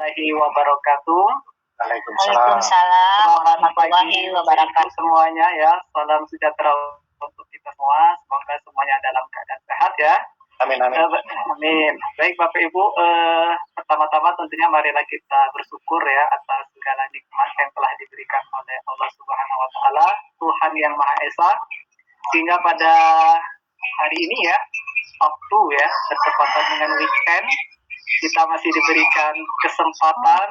warahmatullahi wabarakatuh. Waalaikumsalam warahmatullahi wabarakatuh semuanya ya. Salam sejahtera untuk kita semua. Semoga semuanya dalam keadaan sehat ya. Amin, amin. Amin. Baik Bapak Ibu, pertama-tama tentunya marilah kita bersyukur ya atas segala nikmat yang telah diberikan oleh Allah Subhanahu wa taala, Tuhan yang Maha Esa, sehingga pada hari ini ya, Sabtu ya, bertepatan dengan weekend, kita masih diberikan kesempatan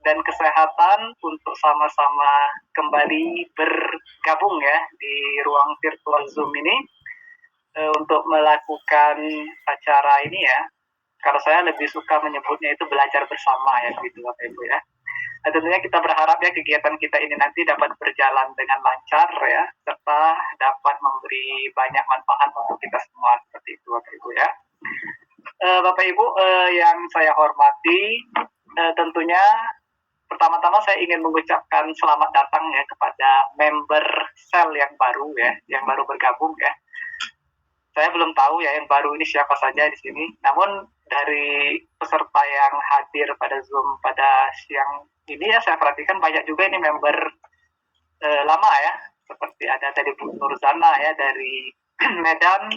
dan kesehatan untuk sama-sama kembali bergabung ya di ruang virtual Zoom ini untuk melakukan acara ini ya. Kalau saya lebih suka menyebutnya itu belajar bersama ya, gitu Bapak Ibu ya. Nah, tentunya kita berharap ya kegiatan kita ini nanti dapat berjalan dengan lancar ya, serta dapat memberi banyak manfaat untuk kita semua, seperti itu Bapak Ibu ya. Bapak Ibu yang saya hormati, tentunya pertama-tama saya ingin mengucapkan selamat datang ya kepada member sel yang baru ya, yang baru bergabung ya. Saya belum tahu ya yang baru ini siapa saja di sini, namun dari peserta yang hadir pada Zoom pada siang ini ya, saya perhatikan banyak juga ini member lama ya, seperti ada tadi Bu Nurzana ya dari Medan,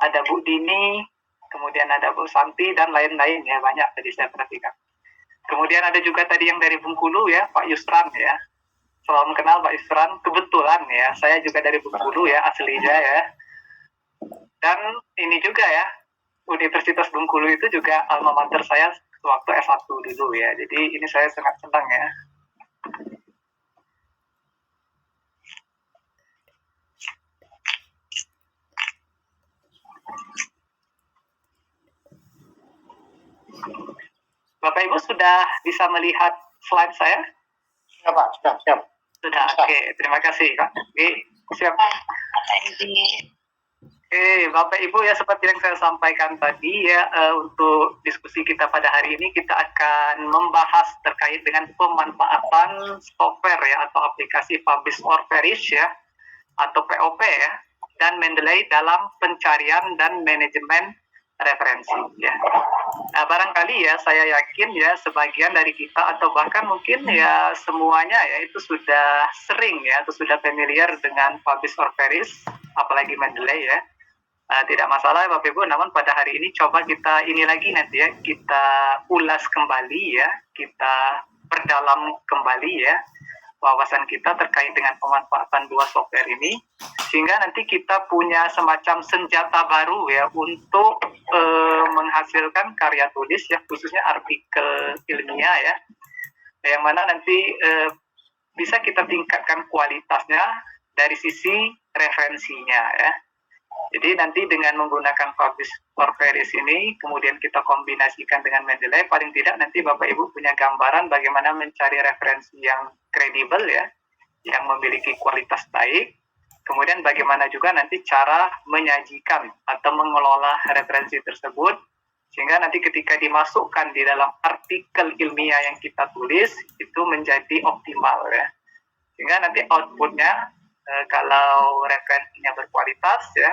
ada Bu Dini, kemudian ada Bu Santi dan lain-lain ya, banyak tadi saya perhatikan. Kemudian ada juga tadi yang dari Bengkulu ya, Pak Yusran ya. Salam kenal Pak Yusran, kebetulan ya, saya juga dari Bengkulu ya, aslinya ya. Dan ini juga ya, Universitas Bengkulu itu juga alma mater saya waktu S1 dulu ya. Jadi ini saya sangat senang ya. Bapak Ibu sudah bisa melihat slide saya? Ya Pak, siap. Sudah, oke. Terima kasih Pak. Oke, siap. Oke, Bapak Ibu ya, seperti yang saya sampaikan tadi ya, untuk diskusi kita pada hari ini kita akan membahas terkait dengan pemanfaatan software ya atau aplikasi Publish or Perish ya atau POP ya, dan Mendeley dalam pencarian dan manajemen referensi ya. Nah, barangkali ya saya yakin ya sebagian dari kita atau bahkan mungkin ya semuanya ya itu sudah sering ya atau sudah familiar dengan Publish or Perish, apalagi Mendeley ya. Tidak masalah Bapak Ibu, namun pada hari ini coba kita ini lagi nanti ya, kita ulas kembali ya, kita perdalam kembali ya wawasan kita terkait dengan pemanfaatan dua software ini, sehingga nanti kita punya semacam senjata baru ya untuk menghasilkan karya tulis ya, khususnya artikel ilmiah ya, yang mana nanti bisa kita tingkatkan kualitasnya dari sisi referensinya ya. Jadi nanti dengan menggunakan Publish or Perish ini, kemudian kita kombinasikan dengan Mendeley, paling tidak nanti Bapak Ibu punya gambaran bagaimana mencari referensi yang kredibel ya, yang memiliki kualitas baik, kemudian bagaimana juga nanti cara menyajikan atau mengelola referensi tersebut, sehingga nanti ketika dimasukkan di dalam artikel ilmiah yang kita tulis, itu menjadi optimal ya. Sehingga nanti outputnya, kalau referensinya berkualitas ya,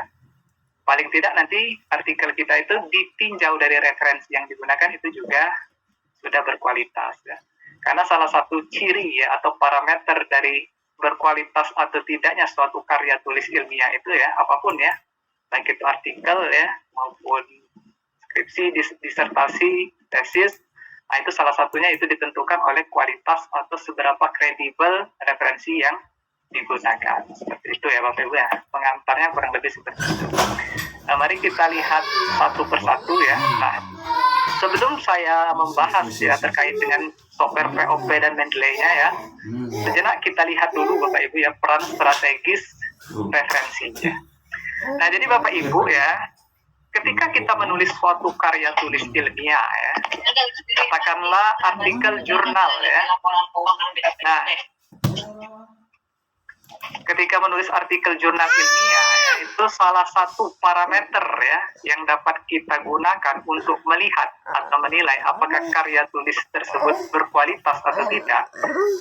paling tidak nanti artikel kita itu ditinjau dari referensi yang digunakan itu juga sudah berkualitas ya. Karena salah satu ciri ya atau parameter dari berkualitas atau tidaknya suatu karya tulis ilmiah itu ya, apapun ya, baik itu artikel ya maupun skripsi, disertasi, tesis, nah itu salah satunya itu ditentukan oleh kualitas atau seberapa kredibel referensi yang digunakan. Seperti itu ya Bapak Ibu ya, pengantarnya kurang lebih seperti itu. Nah, mari kita lihat satu persatu ya. Nah, sebelum saya membahas ya terkait dengan software POP dan Mendeley-nya ya, sejenak kita lihat dulu Bapak Ibu ya peran strategis referensinya. Nah, jadi Bapak Ibu ya, ketika kita menulis suatu karya tulis ilmiah ya, katakanlah artikel jurnal ya. Nah, ketika menulis artikel jurnal ilmiah ya, itu salah satu parameter ya yang dapat kita gunakan untuk melihat atau menilai apakah karya tulis tersebut berkualitas atau tidak,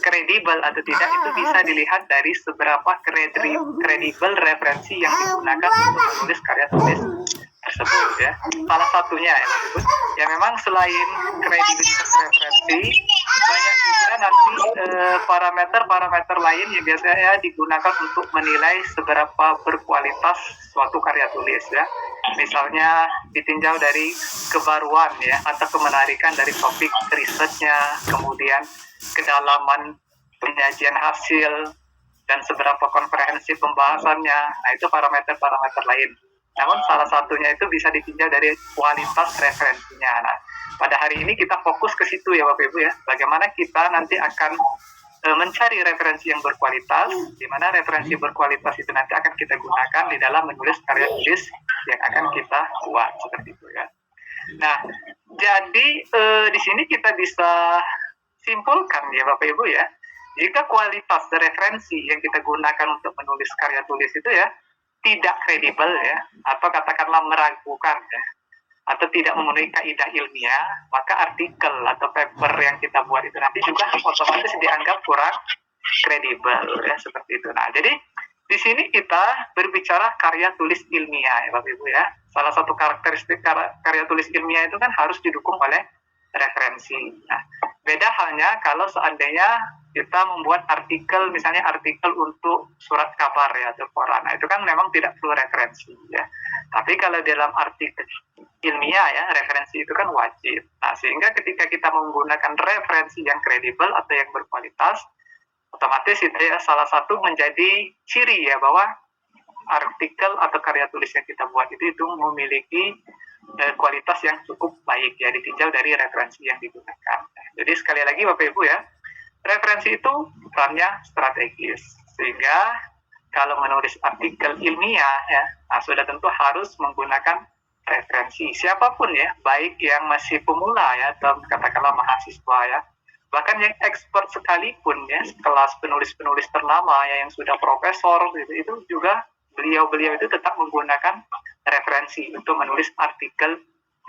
kredibel atau tidak, itu bisa dilihat dari seberapa kredibel referensi yang digunakan untuk menulis karya tulis tersebut ya. Salah satunya ya, ya memang selain kredibilitas parameter lain yang biasanya digunakan untuk menilai seberapa berkualitas suatu karya tulis ya. Misalnya ditinjau dari kebaruan ya atau kemenarikan dari topik risetnya, kemudian kedalaman penyajian hasil dan seberapa komprehensif pembahasannya. Nah, itu parameter-parameter lain. Namun salah satunya itu bisa ditinjau dari kualitas referensinya. Nah, pada hari ini kita fokus ke situ ya Bapak Ibu ya. Bagaimana kita nanti akan mencari referensi yang berkualitas, di mana referensi berkualitas itu nanti akan kita gunakan di dalam menulis karya tulis yang akan kita buat seperti itu ya. Nah, jadi di sini kita bisa simpulkan ya Bapak Ibu ya, jika kualitas referensi yang kita gunakan untuk menulis karya tulis itu ya tidak kredibel ya, atau katakanlah meragukan ya, atau tidak memenuhi kaidah ilmiah, maka artikel atau paper yang kita buat itu nanti juga otomatis dianggap kurang kredibel ya, seperti itu. Nah, jadi di sini kita berbicara karya tulis ilmiah ya Bapak Ibu ya. Salah satu karakteristik karya tulis ilmiah itu kan harus didukung oleh referensi. Nah, beda halnya kalau seandainya kita membuat artikel, misalnya artikel untuk surat kabar ya atau koran. Nah, itu kan memang tidak perlu referensi ya. Tapi kalau dalam artikel ilmiah ya, referensi itu kan wajib. Nah, sehingga ketika kita menggunakan referensi yang kredibel atau yang berkualitas, otomatis itu ya salah satu menjadi ciri ya bahwa artikel atau karya tulis yang kita buat itu memiliki kualitas yang cukup baik ya, ditinjau dari referensi yang digunakan. Jadi sekali lagi Bapak Ibu ya, referensi itu perannya strategis, sehingga kalau menulis artikel ilmiah ya, nah sudah tentu harus menggunakan referensi siapapun ya, baik yang masih pemula ya atau katakanlah mahasiswa ya, bahkan yang expert sekalipun ya, kelas penulis-penulis ternama ya yang sudah profesor gitu, itu juga beliau-beliau itu tetap menggunakan referensi untuk menulis artikel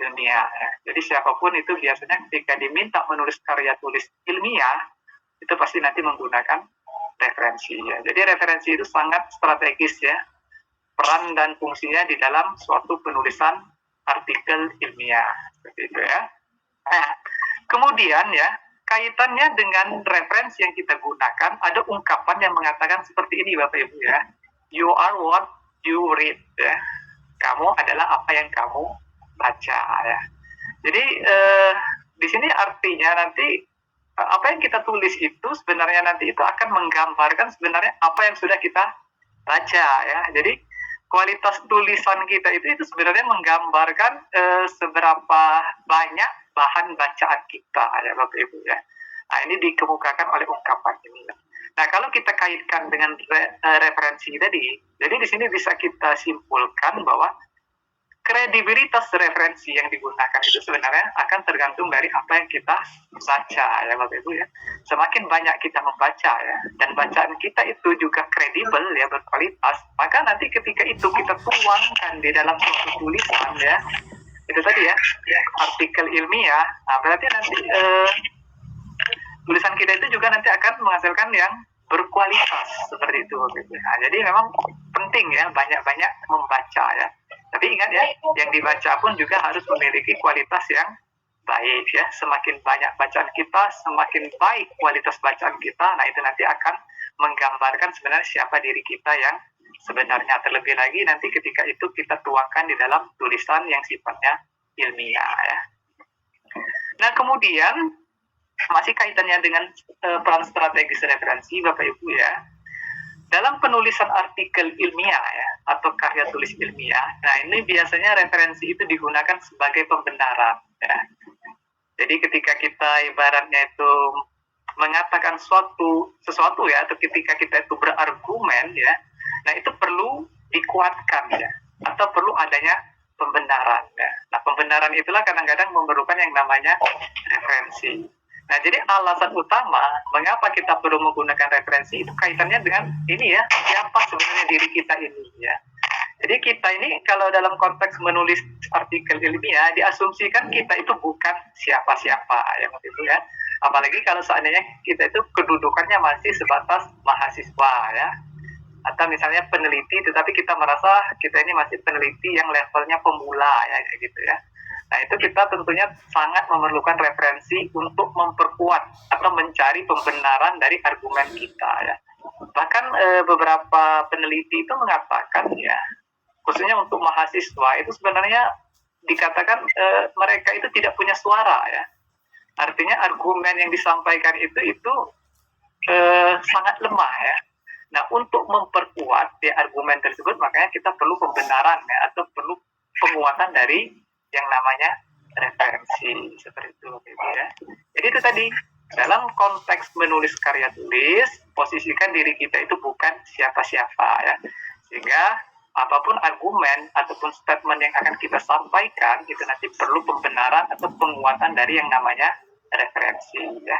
ilmiah ya. Jadi siapapun itu biasanya ketika diminta menulis karya tulis ilmiah itu pasti nanti menggunakan referensi ya. Jadi referensi itu sangat strategis ya, peran dan fungsinya di dalam suatu penulisan artikel ilmiah seperti itu ya. Nah, kemudian ya, kaitannya dengan referensi yang kita gunakan, ada ungkapan yang mengatakan seperti ini Bapak Ibu ya. You are what you read ya. Kamu adalah apa yang kamu baca ya. Jadi di sini artinya nanti apa yang kita tulis itu sebenarnya nanti itu akan menggambarkan sebenarnya apa yang sudah kita baca ya. Jadi kualitas tulisan kita itu sebenarnya menggambarkan seberapa banyak bahan bacaan kita ya Bapak Ibu ya. Nah, ini dikemukakan oleh ungkapan ini. Nah, kalau kita kaitkan dengan referensi tadi, jadi di sini bisa kita simpulkan bahwa kredibilitas referensi yang digunakan itu sebenarnya akan tergantung dari apa yang kita baca ya Bapak Ibu ya. Semakin banyak kita membaca ya, dan bacaan kita itu juga kredibel ya, berkualitas, maka nanti ketika itu kita tuangkan di dalam suatu tulisan ya, itu tadi ya, artikel ilmiah, nah berarti nanti tulisan kita itu juga nanti akan menghasilkan yang berkualitas seperti itu. Nah, jadi memang penting ya banyak-banyak membaca ya. Tapi ingat ya, yang dibaca pun juga harus memiliki kualitas yang baik ya. Semakin banyak bacaan kita, semakin baik kualitas bacaan kita. Nah, itu nanti akan menggambarkan sebenarnya siapa diri kita yang sebenarnya. Terlebih lagi nanti ketika itu kita tuangkan di dalam tulisan yang sifatnya ilmiah ya. Nah, kemudian masih kaitannya dengan peran strategis referensi Bapak Ibu ya. Dalam penulisan artikel ilmiah ya, atau karya tulis ilmiah, nah ini biasanya referensi itu digunakan sebagai pembenaran ya. Jadi ketika kita ibaratnya itu mengatakan sesuatu ya, atau ketika kita itu berargumen ya, nah itu perlu dikuatkan ya, atau perlu adanya pembenaran ya. Nah, pembenaran itulah kadang-kadang memerlukan yang namanya referensi. Nah, jadi alasan utama mengapa kita perlu menggunakan referensi itu kaitannya dengan ini ya, siapa sebenarnya diri kita ini ya. Jadi kita ini kalau dalam konteks menulis artikel ilmiah diasumsikan kita itu bukan siapa-siapa ya Bapak Ibu ya. Apalagi kalau seandainya kita itu kedudukannya masih sebatas mahasiswa ya. Atau misalnya peneliti, tetapi kita merasa kita ini masih peneliti yang levelnya pemula ya gitu ya. Nah, itu kita tentunya sangat memerlukan referensi untuk memperkuat atau mencari pembenaran dari argumen kita ya. Bahkan beberapa peneliti itu mengatakan ya, khususnya untuk mahasiswa itu sebenarnya dikatakan mereka itu tidak punya suara ya. Artinya argumen yang disampaikan itu sangat lemah ya. Nah, untuk memperkuat ya argumen tersebut makanya kita perlu pembenaran ya, atau perlu penguatan dari yang namanya referensi seperti itu ya. Jadi itu tadi, dalam konteks menulis karya tulis, posisikan diri kita itu bukan siapa-siapa ya. Sehingga apapun argumen ataupun statement yang akan kita sampaikan itu nanti perlu pembenaran atau penguatan dari yang namanya referensi ya.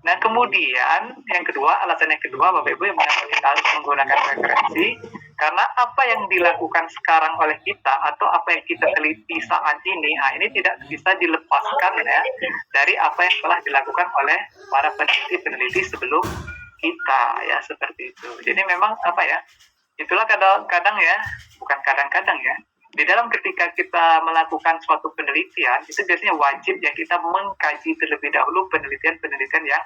Nah, kemudian yang kedua, alasan yang kedua Bapak Ibu yang mengapa kita harus menggunakan referensi, karena apa yang dilakukan sekarang oleh kita atau apa yang kita teliti saat ini, ini tidak bisa dilepaskan ya dari apa yang telah dilakukan oleh para peneliti-peneliti sebelum kita ya, seperti itu. Jadi memang apa ya, itulah kadang-kadang ya, bukan kadang-kadang ya, di dalam ketika kita melakukan suatu penelitian, itu biasanya wajib ya kita mengkaji terlebih dahulu penelitian-penelitian yang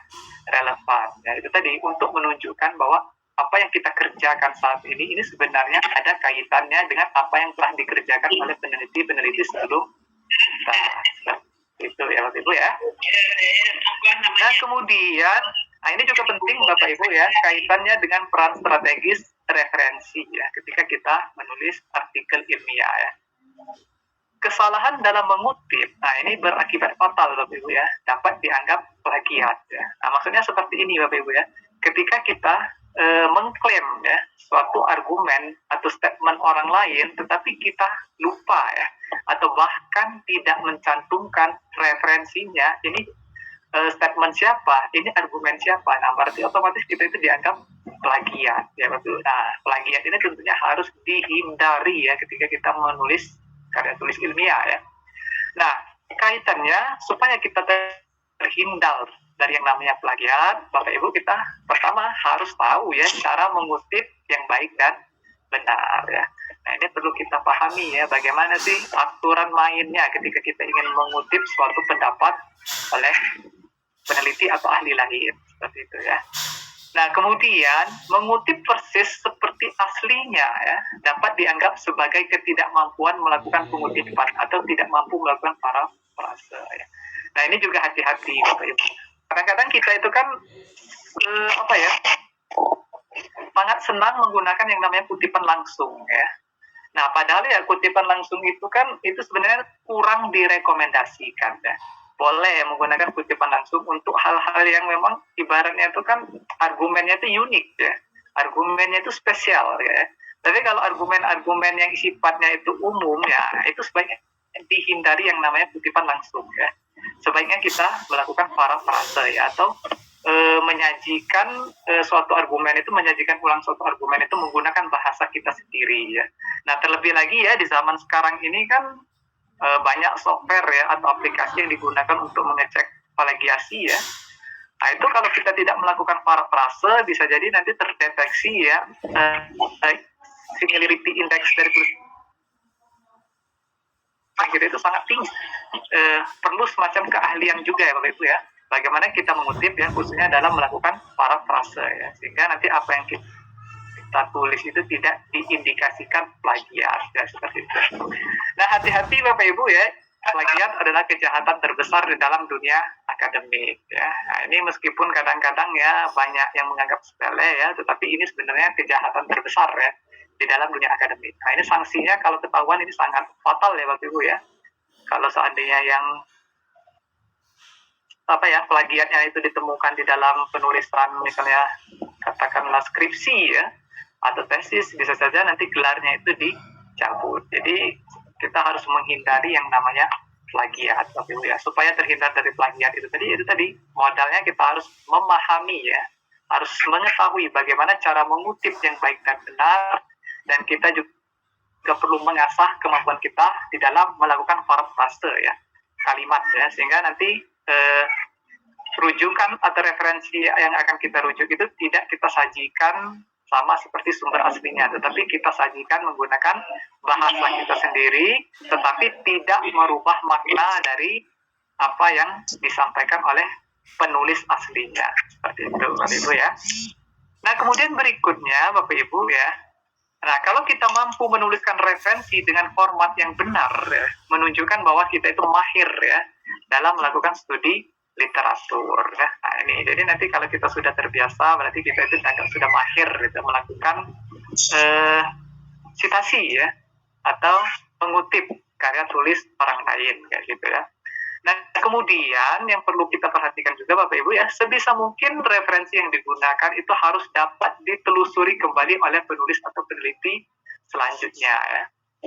relevan. Ya, itu tadi untuk menunjukkan bahwa apa yang kita kerjakan saat ini sebenarnya ada kaitannya dengan apa yang telah dikerjakan oleh peneliti-peneliti sebelum kita. Itu ya Bapak Ibu ya. Nah, kemudian, ini juga penting Bapak Ibu ya, kaitannya dengan peran strategis referensi ya ketika kita menulis artikel ilmiah ya. Kesalahan dalam mengutip, ini berakibat fatal Bapak Ibu ya, dapat dianggap plagiat ya. Nah, maksudnya seperti ini Bapak Ibu ya, ketika kita mengklaim ya suatu argumen atau statement orang lain, tetapi kita lupa ya, atau bahkan tidak mencantumkan referensinya, ini statement siapa, ini argumen siapa, nah berarti otomatis kita itu dianggap plagiat ya betul. Nah, plagiat ini tentunya harus dihindari ya ketika kita menulis karya tulis ilmiah ya. Nah, kaitannya supaya kita terhindar dari yang namanya plagiat, Bapak Ibu, kita pertama harus tahu ya cara mengutip yang baik dan benar ya. Nah, ini perlu kita pahami ya, bagaimana sih aturan mainnya ketika kita ingin mengutip suatu pendapat oleh peneliti atau ahli lain, seperti itu ya. Nah, kemudian mengutip persis seperti aslinya ya dapat dianggap sebagai ketidakmampuan melakukan pengutipan atau tidak mampu melakukan parafrase ya. Nah, ini juga hati-hati Bapak Ibu. Kadang-kadang kita itu kan sangat senang menggunakan yang namanya kutipan langsung ya. Nah, padahal ya kutipan langsung itu kan itu sebenarnya kurang direkomendasikan ya. Boleh menggunakan kutipan langsung untuk hal-hal yang memang ibaratnya itu kan argumennya itu unik ya, argumennya itu spesial ya. Tapi kalau argumen-argumen yang sifatnya itu umum ya, itu sebaiknya dihindari yang namanya kutipan langsung ya. Sebaiknya kita melakukan parafrase ya, atau menyajikan suatu argumen itu, menyajikan ulang suatu argumen itu menggunakan bahasa kita sendiri ya. Nah, terlebih lagi ya di zaman sekarang ini kan banyak software ya atau aplikasi yang digunakan untuk mengecek plagiasi ya. Nah, itu kalau kita tidak melakukan parafrase bisa jadi nanti terdeteksi ya similarity index dari tulisan kita itu sangat tinggi. Perlu semacam keahlian juga ya Bapak Ibu ya, bagaimana kita mengutip ya, khususnya dalam melakukan parafrase ya, sehingga nanti apa yang kita tulis itu tidak diindikasikan plagiat ya, seperti itu. Nah, hati-hati Bapak Ibu ya, plagiat adalah kejahatan terbesar di dalam dunia akademik ya. Nah, ini meskipun kadang-kadang ya banyak yang menganggap sepele ya, tetapi ini sebenarnya kejahatan terbesar ya di dalam dunia akademik. Nah, ini sanksinya kalau ketahuan ini sangat fatal ya Bapak Ibu ya. Kalau seandainya yang plagiatnya itu ditemukan di dalam penulisan misalnya katakanlah skripsi ya atau tesis, bisa saja nanti gelarnya itu dicabut. Jadi kita harus menghindari yang namanya plagiat Bapak Ibu ya. Supaya terhindar dari plagiat itu tadi modalnya kita harus memahami ya, harus mengetahui bagaimana cara mengutip yang baik dan benar, dan kita juga perlu mengasah kemampuan kita di dalam melakukan parafrase ya kalimat ya, sehingga nanti rujukan atau referensi yang akan kita rujuk itu tidak kita sajikan sama seperti sumber aslinya, tetapi kita sajikan menggunakan bahasa kita sendiri, tetapi tidak merubah makna dari apa yang disampaikan oleh penulis aslinya. Seperti itu, Bapak Ibu ya. Nah, kemudian berikutnya, Bapak Ibu ya. Nah, kalau kita mampu menuliskan referensi dengan format yang benar, ya, menunjukkan bahwa kita itu mahir ya dalam melakukan studi literatur. Ya. Nah, ini jadi nanti kalau kita sudah terbiasa, berarti kita itu sudah mahir gitu, melakukan citasi ya atau mengutip karya tulis orang lain kayak gitu ya. Nah, kemudian yang perlu kita perhatikan juga Bapak Ibu ya, sebisa mungkin referensi yang digunakan itu harus dapat ditelusuri kembali oleh penulis atau peneliti selanjutnya ya.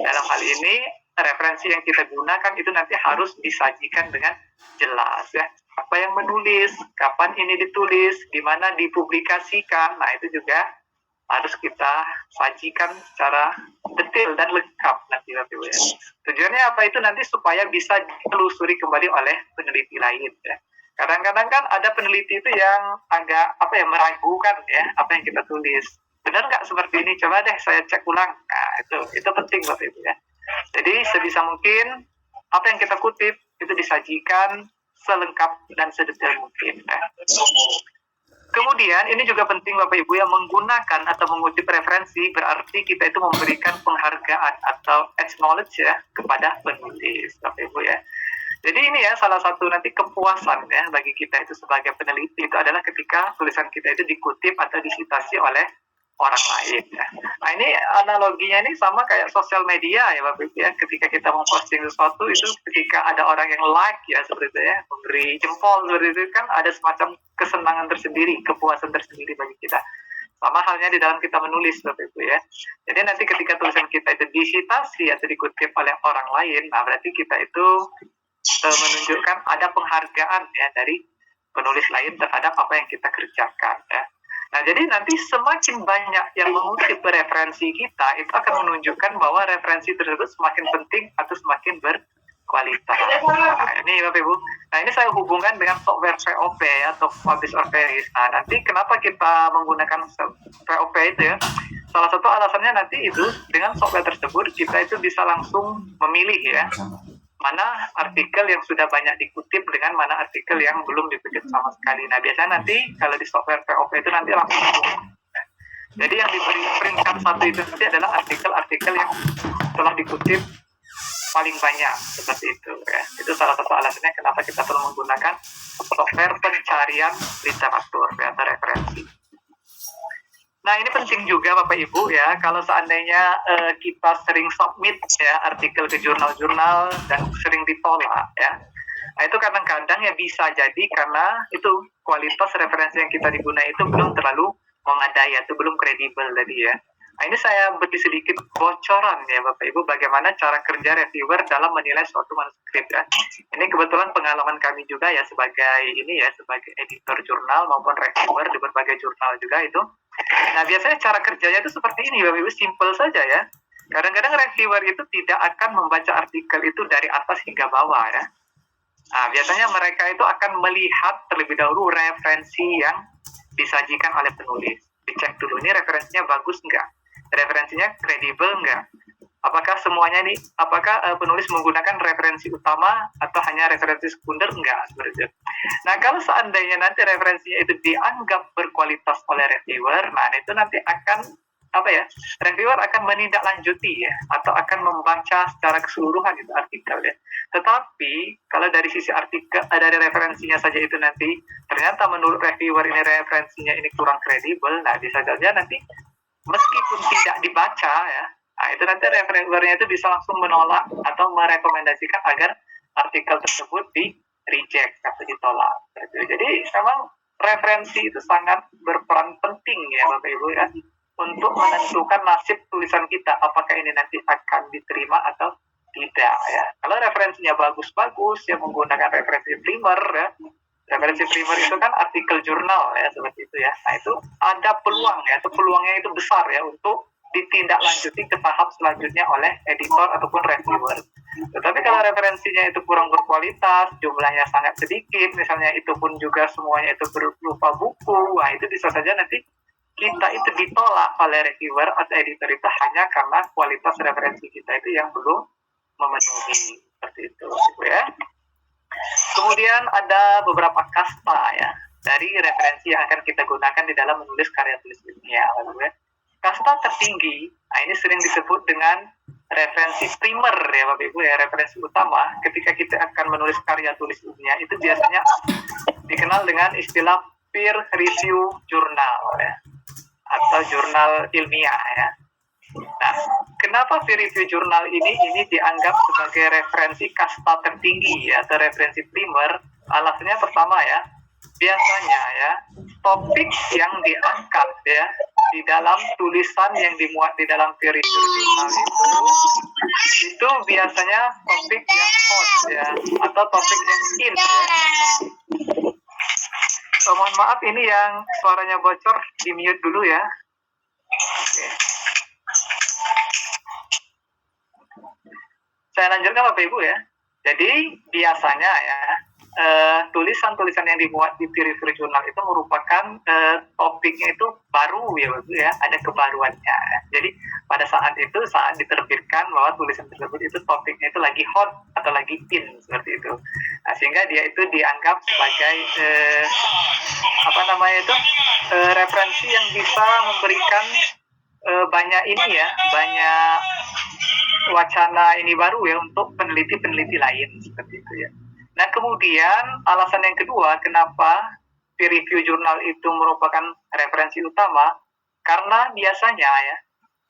Dalam hal ini, referensi yang kita gunakan itu nanti harus disajikan dengan jelas ya. Apa yang menulis, kapan ini ditulis, di mana dipublikasikan, nah itu juga harus kita sajikan secara detail dan lengkap nanti Bapak Ibu ya. Tujuannya apa itu nanti supaya bisa ditelusuri kembali oleh peneliti lain ya. Kadang-kadang kan ada peneliti itu yang agak meragukan ya apa yang kita tulis. Benar nggak seperti ini? Coba deh saya cek ulang. Nah, itu penting Bapak Ibu ya. Jadi sebisa mungkin apa yang kita kutip itu disajikan selengkap dan sedetail mungkin ya. Kemudian ini juga penting Bapak Ibu yang menggunakan atau mengutip referensi berarti kita itu memberikan penghargaan atau acknowledge ya kepada penulis Bapak Ibu ya. Jadi ini ya salah satu nanti kepuasan ya bagi kita itu sebagai peneliti itu adalah ketika tulisan kita itu dikutip atau disitasi oleh orang lain ya. Nah ini analoginya ini sama kayak sosial media ya Bapak Ibu ya. Ketika kita memposting sesuatu itu ketika ada orang yang like ya seperti itu ya, memberi jempol seperti itu kan ada semacam kesenangan tersendiri, kepuasan tersendiri bagi kita. Sama halnya di dalam kita menulis Bapak Ibu ya. Jadi nanti ketika tulisan kita itu disitasi atau dikutip oleh orang lain, nah berarti kita itu menunjukkan ada penghargaan ya dari penulis lain terhadap apa yang kita kerjakan ya. Nah, jadi nanti semakin banyak yang mengutip referensi kita, itu akan menunjukkan bahwa referensi tersebut semakin penting atau semakin berkualitas. Nah, ini Bapak Ibu. Nah, ini saya hubungkan dengan software VOP ya, atau Publish or Perish. Nah, nanti kenapa kita menggunakan VOP itu ya? Salah satu alasannya nanti itu, dengan software tersebut, kita itu bisa langsung memilih ya, mana artikel yang sudah banyak dikutip dengan mana artikel yang belum dikutip sama sekali. Nah, biasanya nanti kalau di software VOP itu nanti langsung. Jadi yang diberi peringkat satu itu nanti adalah artikel-artikel yang telah dikutip paling banyak seperti itu ya. Itu salah satu alasannya kenapa kita perlu menggunakan software pencarian literatur ya, atau referensi. Nah, ini penting juga Bapak Ibu ya, kalau seandainya kita sering submit ya artikel ke jurnal-jurnal dan sering ditolak ya. Nah, itu kadang-kadang ya bisa jadi karena itu kualitas referensi yang kita digunakan itu belum terlalu memadai atau belum kredibel tadi ya. Nah, ini saya beri sedikit bocoran ya Bapak Ibu bagaimana cara kerja reviewer dalam menilai suatu manuskrip ya. Ini kebetulan pengalaman kami juga ya sebagai editor jurnal maupun reviewer di berbagai jurnal juga itu. Nah, biasanya cara kerjanya itu seperti ini Bapak Ibu, simple saja ya. Kadang-kadang reviewer itu tidak akan membaca artikel itu dari atas hingga bawah ya. Nah, biasanya mereka itu akan melihat terlebih dahulu referensi yang disajikan oleh penulis. Dicek dulu ini referensinya bagus enggak? Referensinya kredibel enggak? Apakah semuanya nih, penulis menggunakan referensi utama atau hanya referensi sekunder enggak? Seperti itu. Nah, kalau seandainya nanti referensinya itu dianggap berkualitas oleh reviewer, nah itu nanti akan reviewer akan menindaklanjuti ya, atau akan membaca secara keseluruhan itu artikel ya. Tetapi kalau dari sisi artikel, dari referensinya saja itu nanti ternyata menurut reviewer ini referensinya ini kurang kredibel, nah bisa saja nanti meskipun tidak dibaca ya, nah itu nanti reviewernya itu bisa langsung menolak atau merekomendasikan agar artikel tersebut di reject atau ditolak. Jadi memang referensi itu sangat berperan penting ya Bapak Ibu ya, untuk menentukan nasib tulisan kita, apakah ini nanti akan diterima atau tidak ya. Kalau referensinya bagus-bagus ya, menggunakan referensi primer ya. Referensi primer itu kan artikel jurnal ya, seperti itu ya. Nah, itu ada peluang ya, atau peluangnya itu besar ya untuk ditindaklanjuti ke tahap selanjutnya oleh editor ataupun reviewer. Tetapi kalau referensinya itu kurang berkualitas, jumlahnya sangat sedikit, misalnya itu pun juga semuanya itu berupa buku, wah itu bisa saja nanti kita itu ditolak oleh reviewer atau editor itu hanya karena kualitas referensi kita itu yang belum memenuhi, seperti itu ya. Kemudian ada beberapa kasta ya dari referensi yang akan kita gunakan di dalam menulis karya tulis ilmiah ya. Kasta tertinggi, nah ini sering disebut dengan referensi primer ya Bapak Ibu ya, referensi utama ketika kita akan menulis karya tulis ilmiah itu biasanya dikenal dengan istilah peer review jurnal ya, atau jurnal ilmiah ya. Nah, kenapa peer review jurnal ini dianggap sebagai referensi kasta tertinggi ya, atau referensi primer? Alasannya pertama ya, biasanya ya topik yang diangkat ya di dalam tulisan yang dimuat di dalam peer review jurnal itu biasanya topik yang hot ya, atau topik yang in ya. So, mohon maaf ini yang suaranya bocor, di mute dulu ya. Oke. Saya lanjutkan Bapak Ibu ya. Jadi biasanya ya tulisan-tulisan yang dimuat di peer review jurnal itu merupakan topiknya itu baru ya Bapak Ibu ya, ada kebaruannya ya. Jadi pada saat itu saat diterbitkan bahwa tulisan tersebut itu topiknya itu lagi hot atau lagi in seperti itu. Nah, sehingga dia itu dianggap sebagai referensi yang bisa memberikan banyak ini ya, banyak wacana ini baru ya untuk peneliti-peneliti lain seperti itu ya. Nah kemudian alasan yang kedua kenapa peer review jurnal itu merupakan referensi utama, karena biasanya ya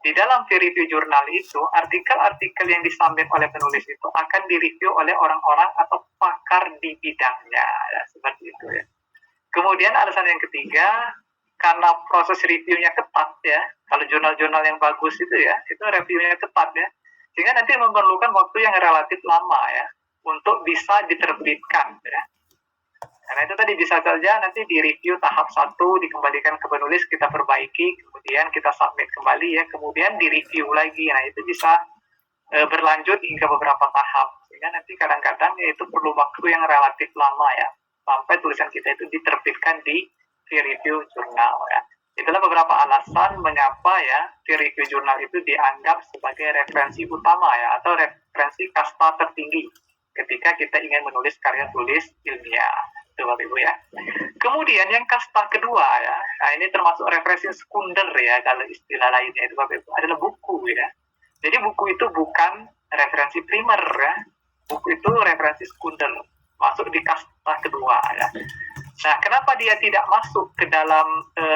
di dalam peer review jurnal itu artikel-artikel yang disubmit oleh penulis itu akan direview oleh orang-orang atau pakar di bidangnya ya, seperti itu ya. Kemudian alasan yang ketiga, karena proses reviewnya ketat ya, kalau jurnal-jurnal yang bagus itu ya, itu reviewnya ketat ya, sehingga nanti memerlukan waktu yang relatif lama ya untuk bisa diterbitkan ya. Karena itu tadi bisa saja nanti di review tahap 1 dikembalikan ke penulis, kita perbaiki, kemudian kita submit kembali ya, kemudian di review lagi. Nah itu bisa berlanjut hingga beberapa tahap, sehingga nanti kadang-kadang ya itu perlu waktu yang relatif lama ya sampai tulisan kita itu diterbitkan di peer review jurnal ya. Itulah beberapa alasan mengapa ya peer review jurnal itu dianggap sebagai referensi utama ya, atau referensi kasta tertinggi ketika kita ingin menulis karya tulis ilmiah, itu Bapak Ibu ya. Kemudian yang kasta kedua ya, nah ini termasuk referensi sekunder ya kalau istilah lainnya itu Bapak Ibu, adalah buku ya. Jadi buku itu bukan referensi primer ya, buku itu referensi sekunder, masuk di kasta kedua ya. Nah, kenapa dia tidak masuk ke dalam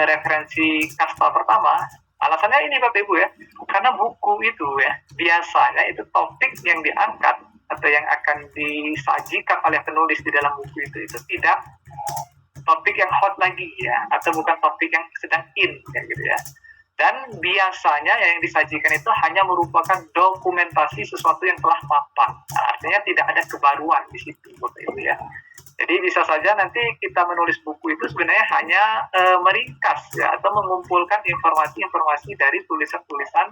referensi kasta pertama? Alasannya ini Bapak Ibu ya, karena buku itu ya biasanya itu topik yang diangkat atau yang akan disajikan oleh penulis di dalam buku itu tidak topik yang hot lagi ya, atau bukan topik yang sedang in ya gitu ya. Dan biasanya yang disajikan itu hanya merupakan dokumentasi sesuatu yang telah mapan. Nah, artinya tidak ada kebaruan di situ Bapak Ibu ya. Jadi bisa saja nanti kita menulis buku itu sebenarnya hanya meringkas ya, atau mengumpulkan informasi-informasi dari tulisan-tulisan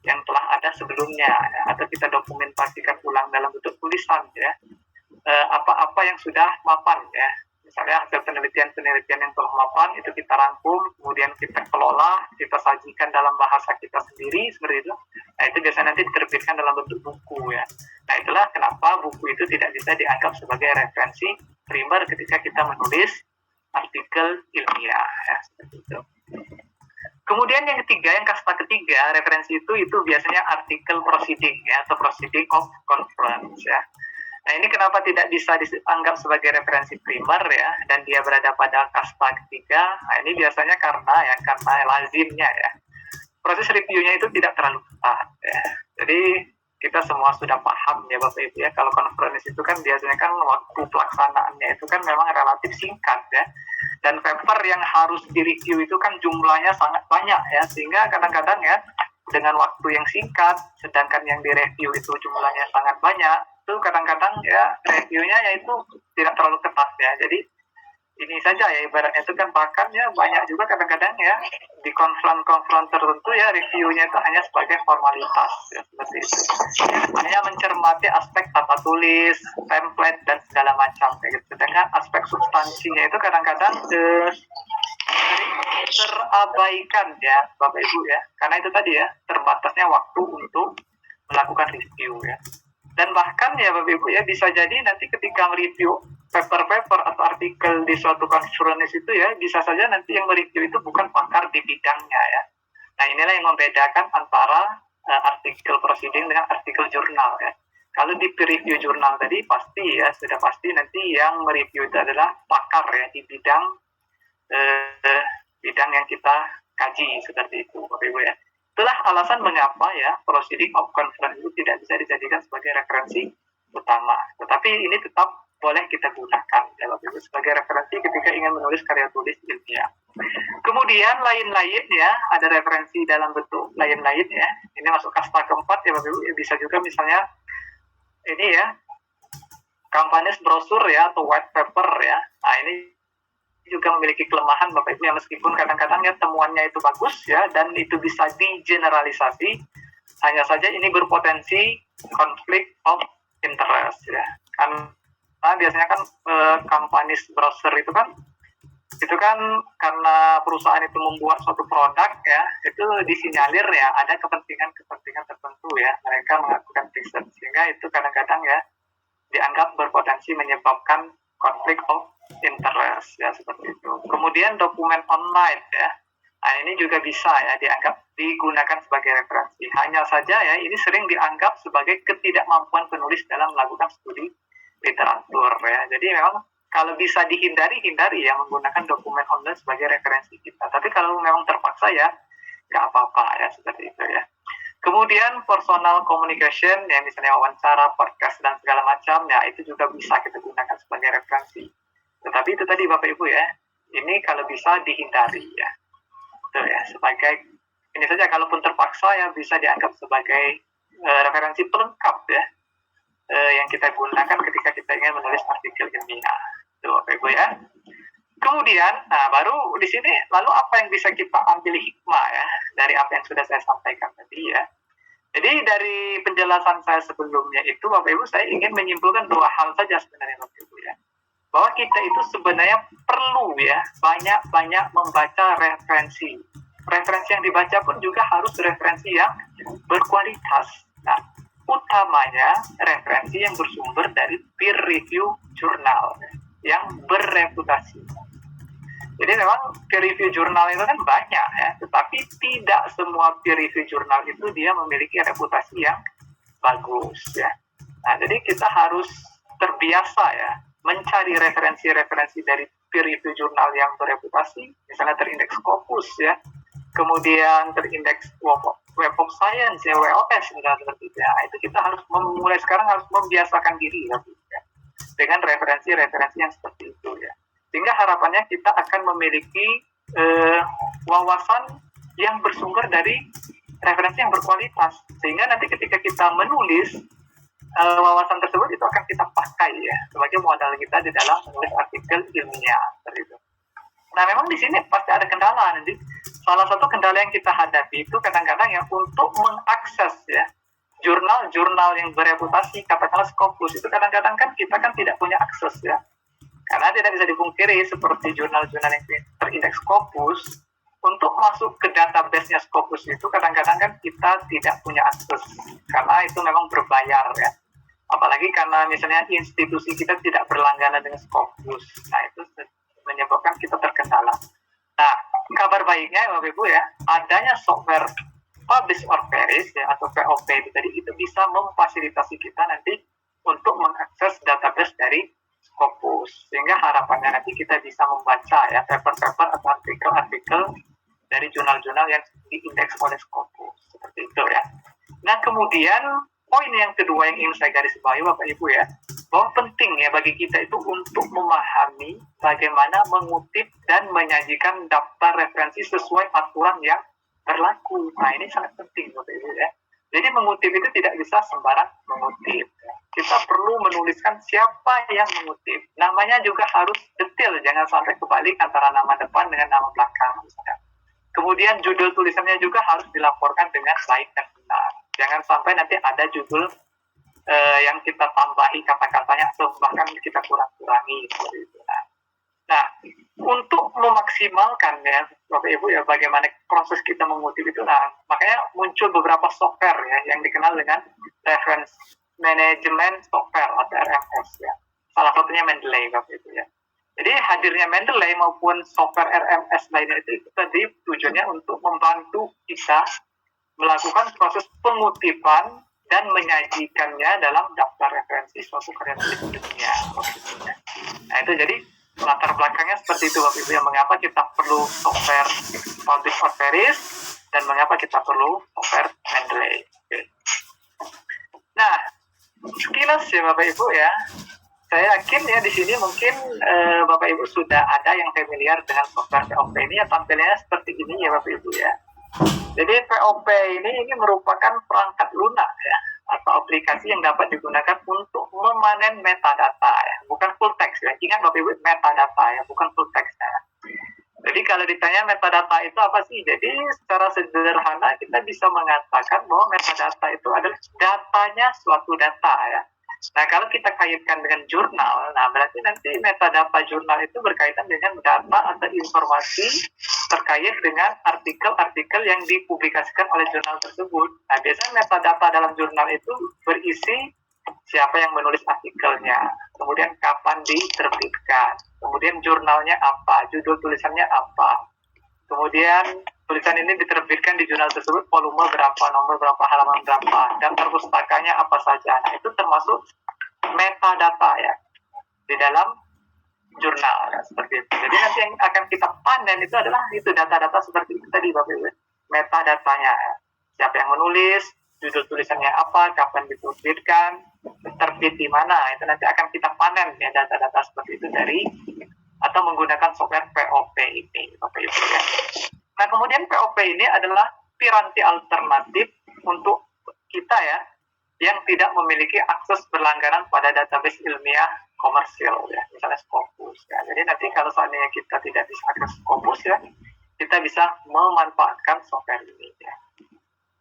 yang telah ada sebelumnya ya, atau kita dokumentasikan ulang dalam bentuk tulisan ya, apa-apa yang sudah mapan ya. Misalnya hasil penelitian-penelitian yang telah mapan itu kita rangkum, kemudian kita kelola, kita sajikan dalam bahasa kita sendiri seperti itu. Nah itu biasanya nanti diterbitkan dalam bentuk buku ya. Nah itulah kenapa buku itu tidak bisa dianggap sebagai referensi primer ketika kita menulis artikel ilmiah ya, seperti itu. Kemudian yang ketiga, yang kasta ketiga, referensi itu biasanya artikel proceeding ya, atau proceeding of conference ya. Nah ini kenapa tidak bisa dianggap sebagai referensi primer ya, dan dia berada pada kasta ketiga. Nah ini biasanya karena lazimnya ya, proses reviewnya itu tidak terlalu ketat ya. Jadi kita semua sudah paham ya Bapak Ibu ya, kalau conference itu kan biasanya kan waktu pelaksanaannya itu kan memang relatif singkat ya, dan paper yang harus direview itu kan jumlahnya sangat banyak ya, sehingga kadang-kadang ya dengan waktu yang singkat, sedangkan yang direview itu jumlahnya sangat banyak, itu kadang-kadang ya reviewnya yaitu tidak terlalu ketat ya. Jadi ini saja ya ibaratnya itu kan, bahkan ya banyak juga kadang-kadang ya di konfront tertentu ya reviewnya itu hanya sebagai formalitas ya, seperti itu. Hanya mencermati aspek tata tulis, template dan segala macam kayak gitu. Sedangkan aspek substansinya itu kadang-kadang abaikan ya Bapak Ibu ya, karena itu tadi ya terbatasnya waktu untuk melakukan review ya. Dan bahkan ya Bapak Ibu ya, bisa jadi nanti ketika mereview paper-paper atau artikel di suatu conference itu ya, bisa saja nanti yang mereview itu bukan pakar di bidangnya ya. Nah inilah yang membedakan antara artikel proceeding dengan artikel jurnal ya. Kalau di peer review jurnal tadi pasti ya, sudah pasti nanti yang mereview itu adalah pakar ya di bidang bidang yang kita kaji seperti itu Bapak Ibu ya. Itulah alasan mengapa ya proceeding of conference itu tidak bisa dijadikan sebagai referensi utama. Tetapi ini tetap boleh kita gunakan ya Bapak Ibu sebagai referensi ketika ingin menulis karya tulis ilmiah. Kemudian lain-lain ya, ada referensi dalam bentuk lain-lain ya. Ini masuk kasta keempat ya Bapak Ibu. Ya, bisa juga misalnya ini ya, kampanye brosur ya atau white paper ya. Nah ini juga memiliki kelemahan Bapak Ibu ya, meskipun kadang-kadang ya temuannya itu bagus ya dan itu bisa digeneralisasi, hanya saja ini berpotensi konflik of interest ya. Karena biasanya kan kampanye brosur itu kan karena perusahaan itu membuat suatu produk ya, itu disinyalir ya ada kepentingan tertentu ya, mereka melakukan riset, sehingga itu kadang-kadang ya dianggap berpotensi menyebabkan konflik of interest ya seperti itu. Kemudian dokumen online ya, nah ini juga bisa ya dianggap digunakan sebagai referensi. Hanya saja ya ini sering dianggap sebagai ketidakmampuan penulis dalam melakukan studi literatur ya. Jadi memang kalau bisa hindari ya menggunakan dokumen online sebagai referensi kita. Tapi kalau memang terpaksa ya nggak apa-apa ya seperti itu ya. Kemudian personal communication ya, misalnya wawancara, podcast dan segala macam ya, itu juga bisa kita gunakan sebagai referensi. Tetapi itu tadi Bapak Ibu ya, ini kalau bisa dihindari ya. Itu ya sebagai ini saja, kalaupun terpaksa ya bisa dianggap sebagai referensi pelengkap ya. Yang kita gunakan ketika kita ingin menulis artikel ilmiah. Itu Bapak Ibu ya. Kemudian, nah baru di sini lalu apa yang bisa kita ambil hikmah ya dari apa yang sudah saya sampaikan tadi ya. Jadi dari penjelasan saya sebelumnya itu Bapak Ibu, saya ingin menyimpulkan dua hal saja sebenarnya Bapak Ibu ya. Bahwa kita itu sebenarnya perlu ya banyak-banyak membaca referensi. Referensi yang dibaca pun juga harus referensi yang berkualitas. Nah, utamanya referensi yang bersumber dari peer review jurnal yang berreputasi. Jadi memang peer review jurnal itu kan banyak ya, tetapi tidak semua peer review jurnal itu dia memiliki reputasi yang bagus ya. Nah, jadi kita harus terbiasa ya mencari referensi-referensi dari peer review jurnal yang berreputasi, misalnya terindeks Scopus ya, kemudian terindeks Web of Science ya, WOS misalnya seperti itu ya. Itu kita harus mulai sekarang harus membiasakan diri ya, dengan referensi-referensi yang seperti itu ya. Sehingga harapannya kita akan memiliki wawasan yang bersumber dari referensi yang berkualitas. Sehingga nanti ketika kita menulis, wawasan tersebut itu akan kita pakai ya sebagai modal kita di dalam menulis artikel ilmiah seperti itu. Nah memang di sini pasti ada kendala nanti. Salah satu kendala yang kita hadapi itu kadang-kadang ya untuk mengakses ya jurnal-jurnal yang bereputasi, katakanlah Scopus itu kadang-kadang kan kita kan tidak punya akses ya. Karena tidak bisa dipungkiri seperti jurnal-jurnal yang terindeks Scopus, untuk masuk ke database-nya Scopus itu kadang-kadang kan kita tidak punya akses karena itu memang berbayar ya. Apalagi karena misalnya institusi kita tidak berlangganan dengan Scopus. Nah itu menyebabkan kita terkendala. Nah kabar baiknya Bapak Ibu ya, adanya software Publish or Perish ya, atau POP itu bisa memfasilitasi kita nanti untuk mengakses database dari Scopus, sehingga harapannya nanti kita bisa membaca ya paper-paper atau artikel-artikel dari jurnal-jurnal yang diindeks oleh Scopus seperti itu ya. Nah kemudian poin yang kedua yang ingin saya garis bawahi Bapak Ibu ya, bahwa penting ya bagi kita itu untuk memahami bagaimana mengutip dan menyajikan daftar referensi sesuai aturan yang berlaku. Nah ini sangat penting Bapak Ibu ya. Jadi mengutip itu tidak bisa sembarang mengutip. Kita perlu menuliskan siapa yang mengutip. Namanya juga harus detail, jangan sampai kebalik antara nama depan dengan nama belakang misalnya. Kemudian judul tulisannya juga harus dilaporkan dengan baik dan benar. Jangan sampai nanti ada judul yang kita tambahi kata-katanya atau bahkan kita kurang-kurangi seperti itu. Nah, untuk memaksimalkan memaksimalkan ya Bapak Ibu ya bagaimana proses kita mengutip itu. Nah, makanya muncul beberapa software ya yang dikenal dengan reference management software atau RMS ya. Salah satunya Mendeley Bapak Ibu ya. Jadi hadirnya Mendeley maupun software RMS lainnya itu tadi tujuannya untuk membantu kita melakukan proses pengutipan dan menyajikannya dalam daftar referensi suatu karya tulis dunia. Nah itu jadi latar belakangnya seperti itu Bapak Ibu yang mengapa kita perlu software Publish or Perish dan mengapa kita perlu software Mendeley. Oke. Nah, sekilas ya Bapak Ibu ya. Saya yakin ya di sini mungkin Bapak Ibu sudah ada yang familiar dengan software POP ini ya, tampilnya seperti ini ya Bapak Ibu ya. Jadi POP ini merupakan perangkat lunak ya atau aplikasi yang dapat digunakan untuk memanen metadata ya, bukan full text ya. Ingat Bapak Ibu, metadata ya, bukan full text ya. Jadi kalau ditanya metadata itu apa sih? Jadi secara sederhana kita bisa mengatakan bahwa metadata itu adalah datanya suatu data ya. Nah, kalau kita kaitkan dengan jurnal, nah berarti nanti metadata jurnal itu berkaitan dengan data atau informasi terkait dengan artikel-artikel yang dipublikasikan oleh jurnal tersebut. Nah, biasanya metadata dalam jurnal itu berisi siapa yang menulis artikelnya, kemudian kapan diterbitkan, kemudian jurnalnya apa, judul tulisannya apa, kemudian tulisan ini diterbitkan di jurnal tersebut volume berapa, nomor berapa, halaman berapa, daftar pustakanya apa saja. Nah, itu termasuk metadata ya di dalam jurnal ya, seperti itu. Jadi nanti yang akan kita panen itu adalah itu data-data seperti itu tadi Bapak Ibu. Metadatanya ya. Siapa yang menulis, judul tulisannya apa, kapan diterbitkan, terbit di mana, itu nanti akan kita panen ya data-data seperti itu dari atau menggunakan software POP ini Bapak Ibu ya. Nah, kemudian POP ini adalah piranti alternatif untuk kita ya, yang tidak memiliki akses berlangganan pada database ilmiah komersil ya, misalnya Scopus ya. Jadi nanti kalau seandainya kita tidak bisa akses Scopus ya, kita bisa memanfaatkan software ini ya.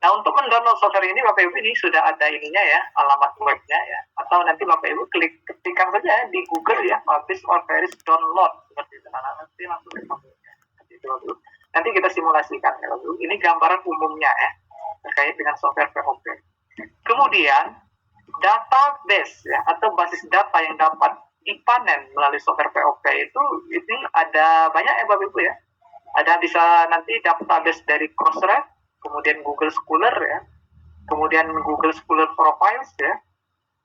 Nah, untuk mendownload software ini Bapak Ibu ini sudah ada ininya ya, alamat webnya ya. Atau nanti Bapak Ibu ketikkan saja di Google ya, Publish or Perish download seperti itu. Nah, nanti langsung dipanggilnya. Seperti itu Bapak Ibu. Nanti kita simulasikan ya Bapak Ibu. Ini gambaran umumnya ya terkait dengan software POP. Kemudian database ya atau basis data yang dapat dipanen melalui software POP itu ini ada banyak ya Bapak Ibu ya. Ada bisa nanti database dari Crossref, kemudian Google Scholar ya, kemudian Google Scholar Profiles ya,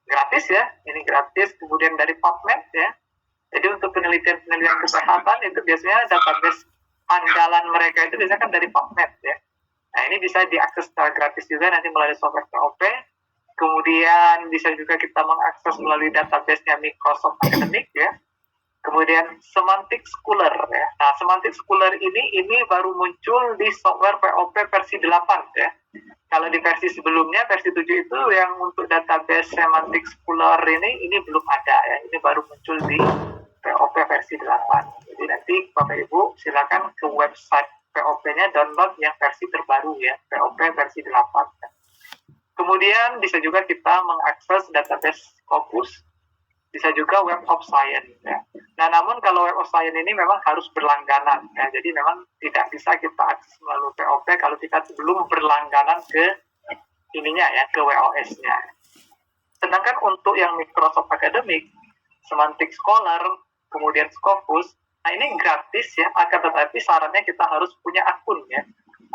gratis ya, ini gratis, kemudian dari PubMed ya. Jadi untuk penelitian-penelitian kesehatan itu biasanya database andalan mereka itu biasanya kan dari PubMed ya. Nah, ini bisa diakses secara gratis juga nanti melalui software POP. Kemudian bisa juga kita mengakses melalui database-nya Microsoft Academic ya. Kemudian Semantic Scholar ya. Nah, Semantic Scholar ini baru muncul di software POP versi 8 ya. Kalau di versi sebelumnya, versi 7 itu yang untuk database Semantic Scholar ini belum ada ya. Ini baru muncul di POP versi 8. Jadi nanti Bapak Ibu silakan ke website POP-nya download yang versi terbaru ya, POP versi 8. Kemudian bisa juga kita mengakses database Scopus, bisa juga Web of Science ya. Nah, namun kalau Web of Science ini memang harus berlangganan ya. Jadi memang tidak bisa kita akses melalui POP kalau kita belum berlangganan ke ininya ya, ke WOS-nya. Sedangkan untuk yang Microsoft Academic, Semantic Scholar, kemudian Scopus, nah ini gratis ya, akan tetapi syaratnya kita harus punya akun ya,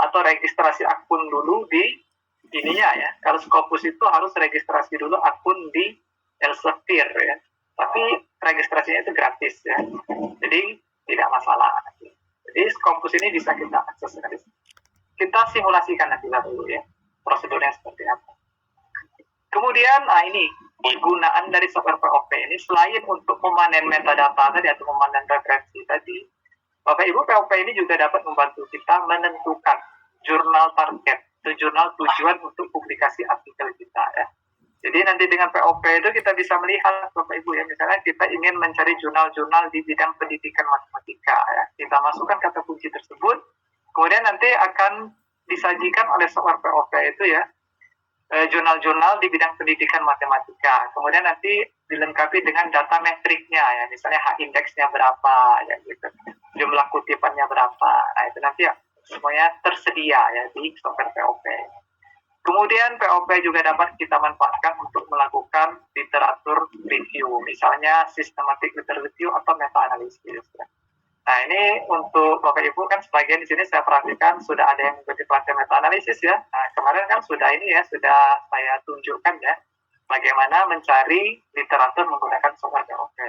atau registrasi akun dulu di ininya ya. Kalau Scopus itu harus registrasi dulu akun di Elsevier ya. Tapi registrasinya itu gratis ya. Jadi tidak masalah. Jadi Scopus ini bisa kita akses gratis. Kita simulasikan nanti dulu ya, prosedurnya seperti apa. Kemudian, ini penggunaan dari software POP ini selain untuk memanen metadata tadi atau memanen referensi tadi, Bapak Ibu, POP ini juga dapat membantu kita menentukan jurnal target atau jurnal tujuan untuk publikasi artikel kita ya. Jadi nanti dengan POP itu kita bisa melihat Bapak Ibu ya, misalnya kita ingin mencari jurnal-jurnal di bidang pendidikan matematika ya. Kita masukkan kata kunci tersebut, kemudian nanti akan disajikan oleh software POP itu ya, jurnal-jurnal di bidang pendidikan matematika. Kemudian nanti dilengkapi dengan data metriknya ya, misalnya H-indeksnya berapa ya gitu. Jumlah kutipan RAM-nya berapa. Nah, itu nanti ya semuanya tersedia ya di software POP. Kemudian POP juga dapat kita manfaatkan untuk melakukan literatur review, misalnya systematic literature review atau meta-analisis. Nah, ini untuk Bapak Ibu kan sebagian di sini saya perhatikan sudah ada yang mengikuti pelatihan meta-analisis ya. Nah, kemarin kan sudah ini ya, sudah saya tunjukkan ya, bagaimana mencari literatur menggunakan software POP.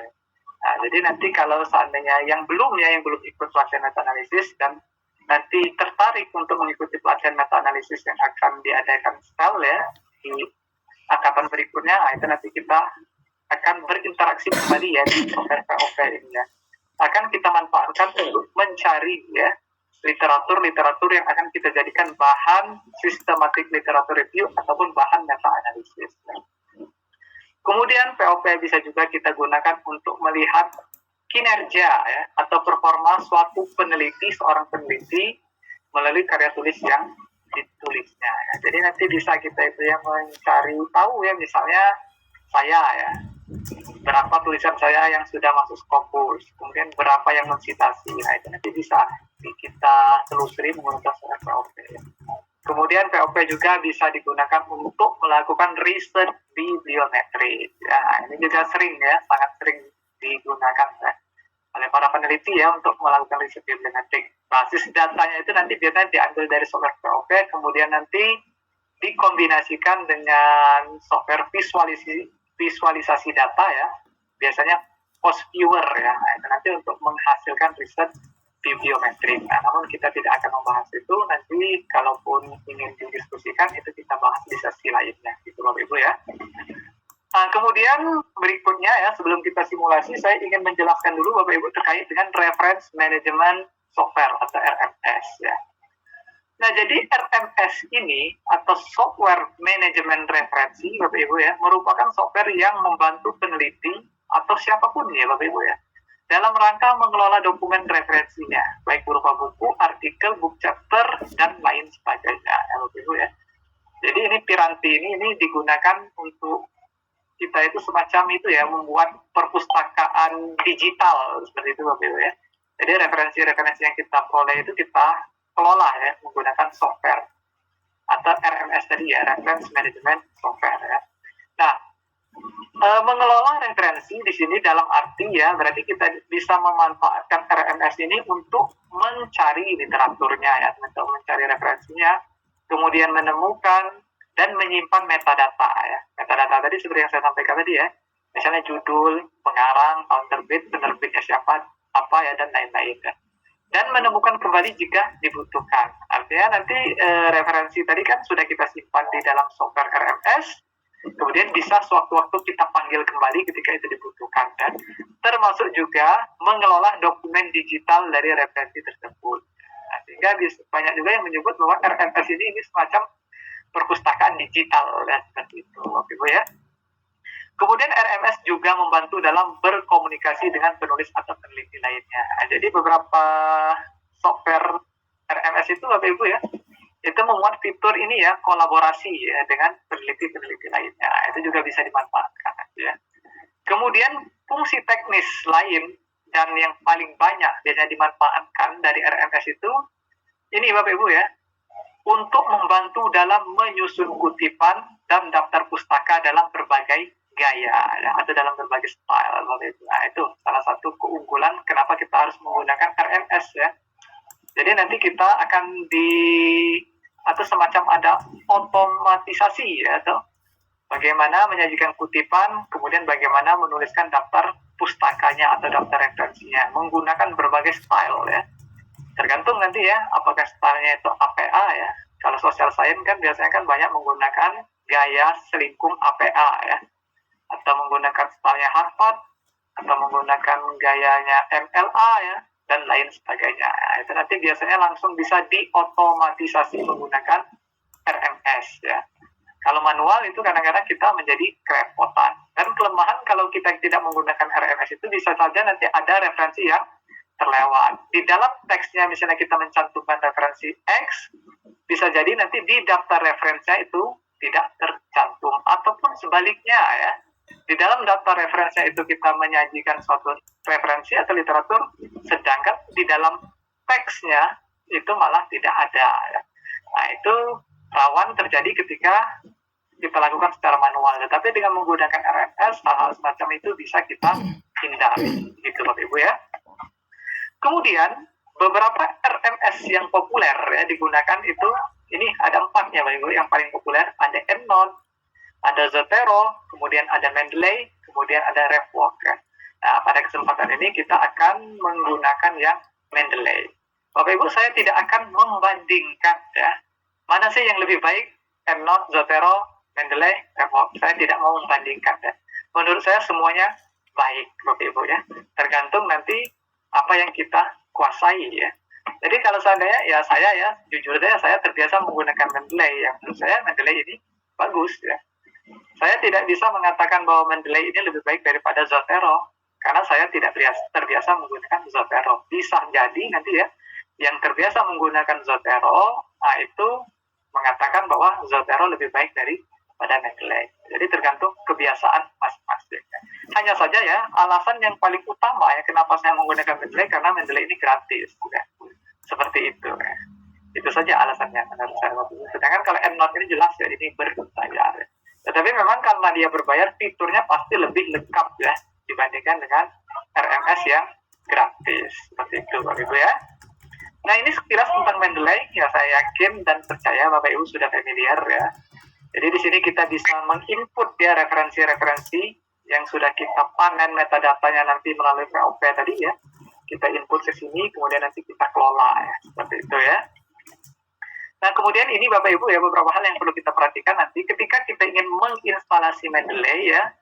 Nah, jadi nanti kalau seandainya yang belum ikut pelatihan meta-analisis dan nanti tertarik untuk mengikuti pelatihan meta-analisis yang akan diadakan SEL ya di angkatan berikutnya, nah, itu nanti kita akan berinteraksi kembali ya di software POP ini ya. Akan kita manfaatkan untuk mencari ya literatur yang akan kita jadikan bahan systematic literature review ataupun bahan meta-analisis. Kemudian POP bisa juga kita gunakan untuk melihat kinerja ya atau performa suatu peneliti, seorang peneliti melalui karya tulis yang ditulisnya. Ya. Jadi nanti bisa kita itu ya mencari tahu ya, misalnya saya ya, berapa tulisan saya yang sudah masuk Scopus, kemudian berapa yang mensitasi. Nah, itu nanti bisa kita telusuri menggunakan software POP. Kemudian POP juga bisa digunakan untuk melakukan riset bibliometrik. Ya, ini juga sering ya, sangat sering digunakan ya, oleh para peneliti ya untuk melakukan riset bibliometrik. Basis datanya itu nanti biasanya diambil dari software POP, kemudian nanti dikombinasikan dengan software visualisasi data ya, biasanya post viewer ya. Nah, itu nanti untuk menghasilkan riset bibliometrik. Nah, namun kita tidak akan membahas itu, nanti kalaupun ingin didiskusikan itu kita bahas di sesi lainnya gitu Bapak Ibu ya. Nah, kemudian berikutnya ya, sebelum kita simulasi, saya ingin menjelaskan dulu Bapak Ibu terkait dengan Reference Management Software atau RMS ya. Nah, jadi RMS ini atau Software Manajemen Referensi Bapak Ibu ya, merupakan software yang membantu peneliti atau siapapun ya Bapak Ibu ya, dalam rangka mengelola dokumen referensinya, baik berupa buku, artikel, book chapter, dan lain sebagainya ya Bapak Ibu ya. Jadi ini piranti ini digunakan untuk kita itu semacam itu ya, membuat perpustakaan digital seperti itu Bapak Ibu ya. Jadi referensi-referensi yang kita peroleh itu kita kelola ya menggunakan software atau RMS tadi ya, Reference Management Software ya. Nah, mengelola referensi di sini dalam arti ya, berarti kita bisa memanfaatkan RMS ini untuk mencari literaturnya ya, untuk mencari referensinya, kemudian menemukan dan menyimpan metadata ya. Metadata tadi seperti yang saya sampaikan tadi ya, misalnya judul, pengarang, tahun terbit, penerbitnya siapa, apa ya, dan lain-lain ya. Dan menemukan kembali jika dibutuhkan. Artinya nanti referensi tadi kan sudah kita simpan di dalam software RMS, kemudian bisa sewaktu-waktu kita panggil kembali ketika itu dibutuhkan kan. Termasuk juga mengelola dokumen digital dari referensi tersebut. Nah, sehingga banyak juga yang menyebut bahwa RMS ini semacam perpustakaan digital ya, seperti itu Bapak Ibu ya. Kemudian RMS juga membantu dalam berkomunikasi dengan penulis atau peneliti lainnya. Nah, jadi beberapa software RMS itu Bapak Ibu ya, itu memuat fitur ini ya, kolaborasi ya dengan peneliti-peneliti lainnya. Nah, itu juga bisa dimanfaatkan ya. Kemudian fungsi teknis lain dan yang paling banyak biasanya dimanfaatkan dari RMS itu ini Bapak Ibu ya, untuk membantu dalam menyusun kutipan dan daftar pustaka dalam berbagai gaya ya, atau dalam berbagai style. Nah, itu salah satu keunggulan kenapa kita harus menggunakan RMS ya. Jadi nanti kita akan atau semacam ada otomatisasi ya, atau bagaimana menyajikan kutipan, kemudian bagaimana menuliskan daftar pustakanya atau daftar referensinya menggunakan berbagai style ya. Tergantung nanti ya, apakah stylenya itu APA ya. Kalau social science kan biasanya kan banyak menggunakan gaya selingkum APA ya, atau menggunakan stylenya Harvard, atau menggunakan gayanya MLA ya, dan lain sebagainya. Nah, itu nanti biasanya langsung bisa diotomatisasi menggunakan RMS ya. Kalau manual itu kadang-kadang kita menjadi kerepotan. Dan kelemahan kalau kita tidak menggunakan RMS itu bisa saja nanti ada referensi yang terlewat. Di dalam teksnya misalnya kita mencantumkan referensi X, bisa jadi nanti di daftar referensinya itu tidak tercantum. Ataupun sebaliknya ya, di dalam daftar referensinya itu kita menyajikan suatu referensi atau literatur, sedangkan di dalam teksnya itu malah tidak ada. Ya. Nah, itu rawan terjadi ketika kita lakukan secara manual. Tapi dengan menggunakan RMS, hal-hal semacam itu bisa kita hindari. Gitu Bapak Ibu ya. Kemudian, beberapa RMS yang populer ya digunakan itu, ini ada 4 ya Bapak Ibu yang paling populer. Ada EndNote, ada Zotero, kemudian ada Mendeley, kemudian ada RevWalk ya. Nah, pada kesempatan ini kita akan menggunakan yang Mendeley. Bapak Ibu, saya tidak akan membandingkan ya. Mana sih yang lebih baik? EndNote, Zotero, Mendeley, RevWalk. Saya tidak mau membandingkan ya. Menurut saya semuanya baik Bapak Ibu ya. Tergantung nanti apa yang kita kuasai ya. Jadi kalau seandainya ya saya ya, jujur saja saya terbiasa menggunakan Mendeley. Yang menurut saya Mendeley ini bagus ya. Saya tidak bisa mengatakan bahwa Mendeley ini lebih baik daripada Zotero. Karena saya tidak terbiasa menggunakan Zotero. Bisa jadi nanti ya, yang terbiasa menggunakan Zotero, nah itu mengatakan bahwa Zotero lebih baik daripada Mendeley. Jadi tergantung kebiasaan masing-masing. Hanya saja ya, alasan yang paling utama ya kenapa saya menggunakan Mendeley, karena Mendeley ini gratis. Ya. Seperti itu. Ya. Itu saja alasannya menurut saya. Sedangkan kalau EndNote ini jelas ya, ini berbayar. Ya. Tetapi memang karena dia berbayar, fiturnya pasti lebih lengkap ya, dibandingkan dengan RMS yang gratis. Seperti itu Bapak Ibu ya. Nah ini sekilas tentang Mendeley, ya saya yakin dan percaya Bapak Ibu sudah familiar ya. Jadi di sini kita bisa menginput ya referensi-referensi yang sudah kita panen metadatanya nanti melalui POP tadi ya. Kita input ke sini, kemudian nanti kita kelola ya. Seperti itu ya. Nah kemudian ini Bapak Ibu ya, beberapa hal yang perlu kita perhatikan nanti ketika kita ingin menginstalasi Mendeley ya.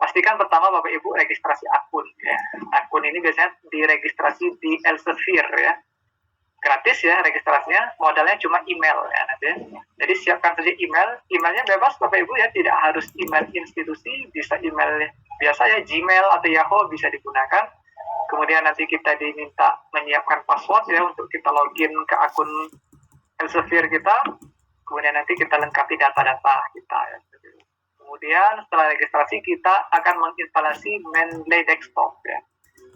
Pastikan pertama Bapak Ibu registrasi akun ya. Akun ini biasanya diregistrasi di Elsevier ya. Gratis ya registrasinya, modalnya cuma email ya nanti. Jadi siapkan saja emailnya bebas Bapak Ibu ya, tidak harus email institusi, bisa email biasa ya, Gmail atau Yahoo bisa digunakan. Kemudian nanti kita diminta menyiapkan password ya untuk kita login ke akun Elsevier kita. Kemudian nanti kita lengkapi data-data kita ya. Kemudian setelah registrasi kita akan menginstalasi Mendeley Desktop ya.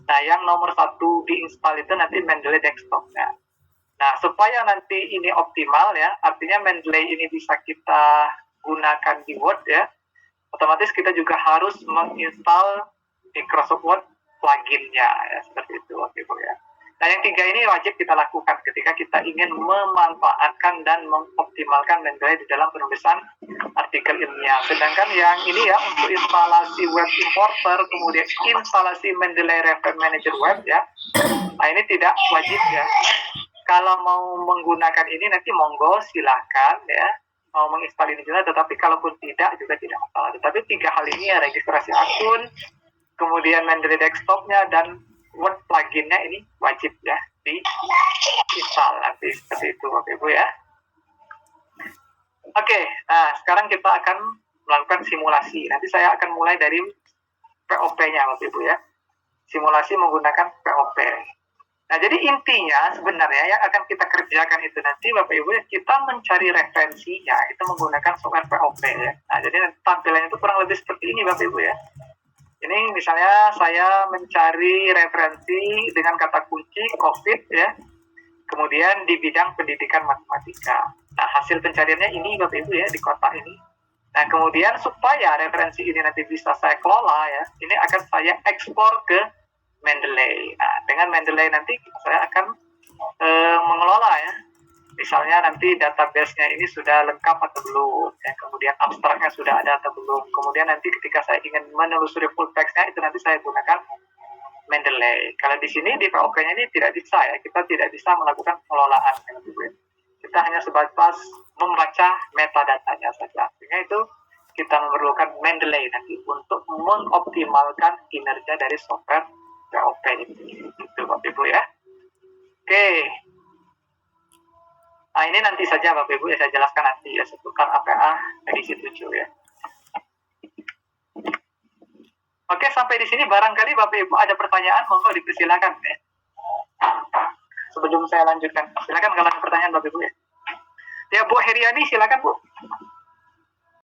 Nah yang nomor 1 diinstal itu nanti Mendeley Desktop ya. Nah supaya nanti ini optimal ya, artinya Mendeley ini bisa kita gunakan di Word ya. Otomatis kita juga harus menginstal Microsoft Word plugin-nya ya, seperti itu Bapak Ibu ya. Nah yang 3 ini wajib kita lakukan ketika kita ingin memanfaatkan dan mengoptimalkan Mendeley di dalam penulisan artikel ilmiah. Sedangkan yang ini ya untuk instalasi web importer, kemudian instalasi Mendeley Reference Manager Web ya. Nah ini tidak wajib ya. Kalau mau menggunakan ini nanti monggo silahkan ya. Mau menginstal ini juga, tetapi kalaupun tidak juga tidak masalah. Tetapi 3 hal ini ya, registrasi akun, kemudian Mendeley Desktop-nya dan Word plugin-nya ini wajib ya diinstal nanti seperti itu Bapak Ibu ya. Oke, nah sekarang kita akan melakukan simulasi. Nanti saya akan mulai dari POP-nya Bapak Ibu ya. Simulasi menggunakan POP. Nah jadi intinya sebenarnya yang akan kita kerjakan itu nanti Bapak Ibu ya, kita mencari referensinya itu menggunakan software POP ya. Nah jadi tampilannya itu kurang lebih seperti ini Bapak Ibu ya. Ini misalnya saya mencari referensi dengan kata kunci COVID ya, kemudian di bidang pendidikan matematika. Nah hasil pencariannya ini Bapak Ibu ya di kotak ini. Nah kemudian supaya referensi ini nanti bisa saya kelola ya, ini akan saya ekspor ke Mendeley. Nah dengan Mendeley nanti saya akan mengelola ya. Misalnya nanti database-nya ini sudah lengkap atau belum, ya. Kemudian abstraknya sudah ada atau belum. Kemudian nanti ketika saya ingin menelusuri full text-nya, itu nanti saya gunakan Mendeley. Kalau di sini di POP-nya ini tidak bisa ya, kita tidak bisa melakukan pengelolaan. Kita hanya sebatas membaca metadatanya saja. Sehingga itu kita memerlukan Mendeley nanti untuk mengoptimalkan kinerja dari software POP ini. Itu Bapak Ibu ya. Oke. Nah ini nanti saja Bapak Ibu ya saya jelaskan nanti ya seputar APA edisi 7 ya. Oke sampai di sini barangkali Bapak Ibu ada pertanyaan, monggo dipersilakan ya. Sebelum saya lanjutkan, silakan kalau ada pertanyaan Bapak Ibu ya. Ya Bu Heriani silakan Bu.